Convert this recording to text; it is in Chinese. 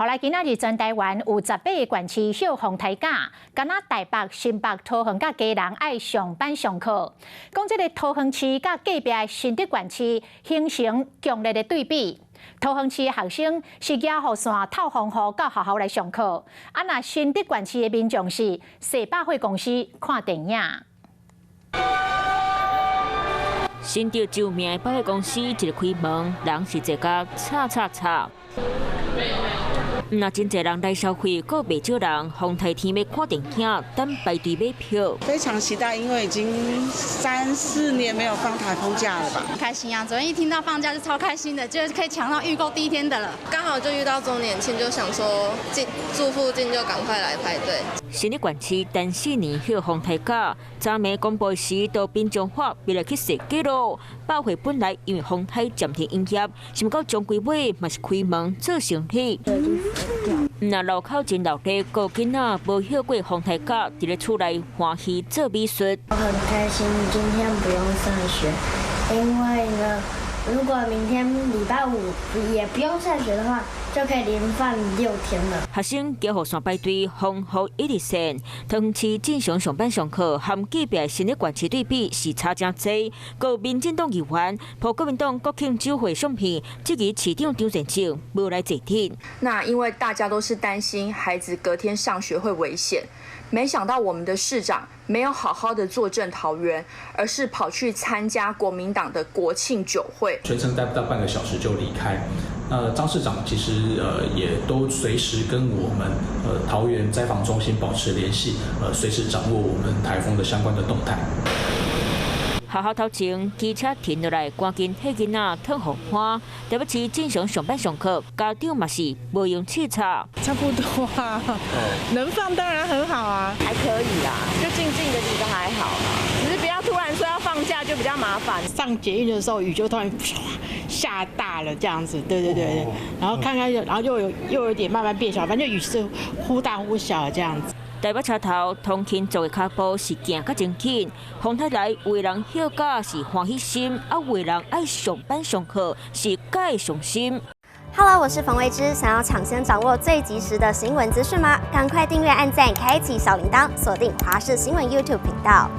来今仔日全台湾有18个县市休风台假，敢若台北、新北、桃园甲嘉南爱上班上课。讲这个桃园市甲隔壁的新竹县市形成强烈的对比。桃园市的学生是举雨伞透风雨到学校来上课，若新竹县市的民众是坐百货公司看电影。新竹著名的百货公司一日开门，人是坐甲吵。那真侪人来消费，阁袂少人风台天要看电影，等排队买票。非常期待，因为已经3、4年没有放台风假了吧？很开心啊！昨天一听到放假就超开心的，就是可以抢到预购第一天的了。刚好就遇到周年庆，就想说住附近就赶快来排队。新竹县市等4年休风台假，昨暝公布时到滨江花别来去设计咯。百货本来因为风台暂停营业，想到将柜尾嘛是开门做生意。那路口真热闹，个囡仔无休过风台假，伫咧厝内欢喜做美术。我很开心今天不用上学，因为呢，如果明天礼拜5也不用上学的话，就可以连放6天了。学生叫雨伞排队，风雨一日线。桃园市正常上班上课，和隔壁新竹县市对比是差真多。个民进党议员抱国民党国庆酒会相片，质疑市长张善政无来坐镇。那因为大家都是担心孩子隔天上学会危险，没想到我们的市长没有好好的坐镇桃园，而是跑去参加国民党的国庆酒会，全程待不到半个小时就离开。张市长其实也都随时跟我们桃园灾防中心保持联系，随时掌握我们台风的相关的动态。学校头前，机车停落来，赶紧替囡仔脱雨伞。台北市正常上班上课，家长嘛是无用汽车。差不多啊，能放当然很好啊，还可以啦，就静静的其实还好啦，只是不要突然说要放假就比较麻烦。上捷运的时候雨就突然下大了这样子，对，然后看，然后又有点慢慢变小，反正雨是忽大忽小这样子。台北车头通勤族的脚步是行较真紧，风台来有的人休假是欢喜心，有的人爱上班上课是该上心。Hello， 我是冯薇芝，想要抢先掌握最及时的新闻资讯吗？赶快订阅、按赞、开启小铃铛，锁定华视新闻 YouTube 频道。